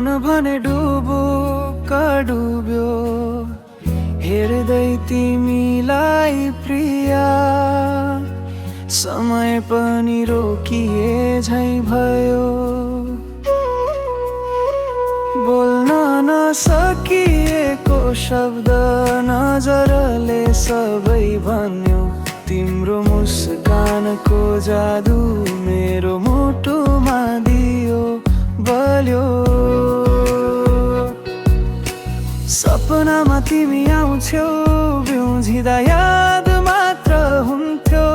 मन भने डुब्यो हेर्दै तिमीलाई प्रिया, समय पनि रोकिए झै भयो। बोल्न नसकिएको शब्द नजरले सबै भन्यो। तिम्रो मुस्कानको जादु मेरो मुटुमा दियो बल्यो। सपनामा तिमी आउँथ्यौ, बिउझिँदा याद मात्र हुन्थ्यो।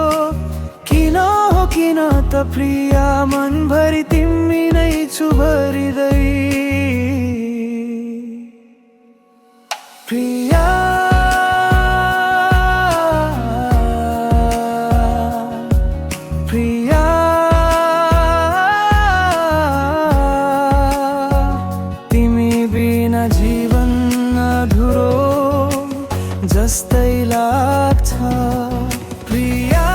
किन हो किन त प्रिया, मनभरि तिमी नै छु भरिदै। प्रिया प्रिया तिमी बिना जीवन अधुरो जस्तै लाग्छ। प्रिया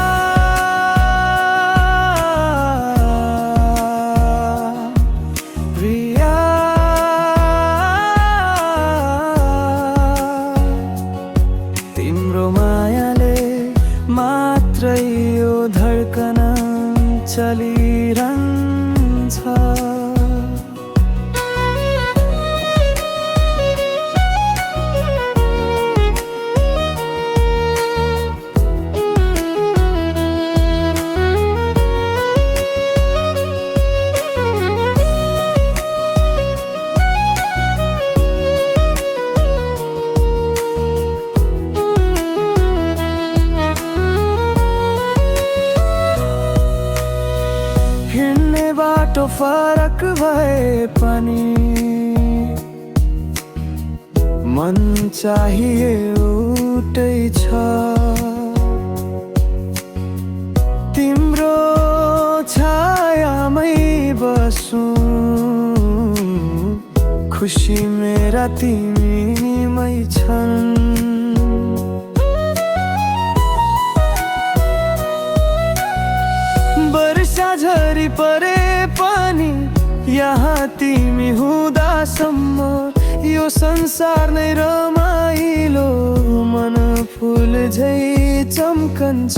प्रिया तिम्रो मायाले मात्रै यो धड्कन चलिरहन्छ। हिँड्ने बाटो फरक भए पनि मन चाहिए एउटै छ। तिम्रो छायामै बसौँ, खुसी मेरा तिमीमै छन्। वर्षा झरी परे पनि यहाँ तिमी हुँदासम्म यो संसार नै रमाइलो, मन फुल झै चम्कन्छ।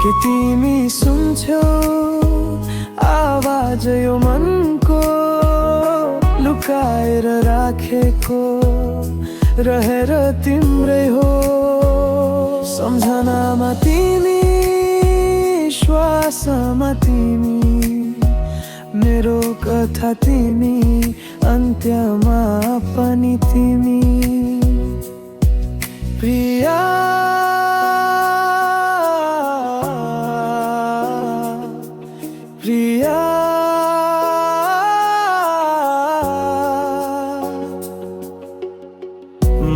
के तिमी सुन्छौ आवाज यो मनको, लुकाएर राखेको रहेर तिम्रै हो। सम्झनामा तिमी, श्वासमा तिमी, मेरो कथा तिमी, अन्त्यमा पनि तिमी। प्रिया प्रिया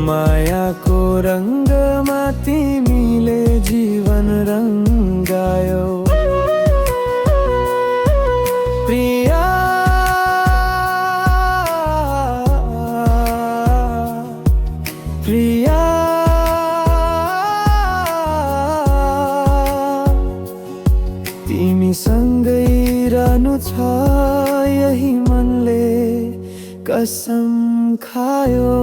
मायाको रङ्गमा तिमीले जीवन रङ्गायौ। प्रिया प्रिया तिमीसँगै रहनु छ यही मनले कसम खायो।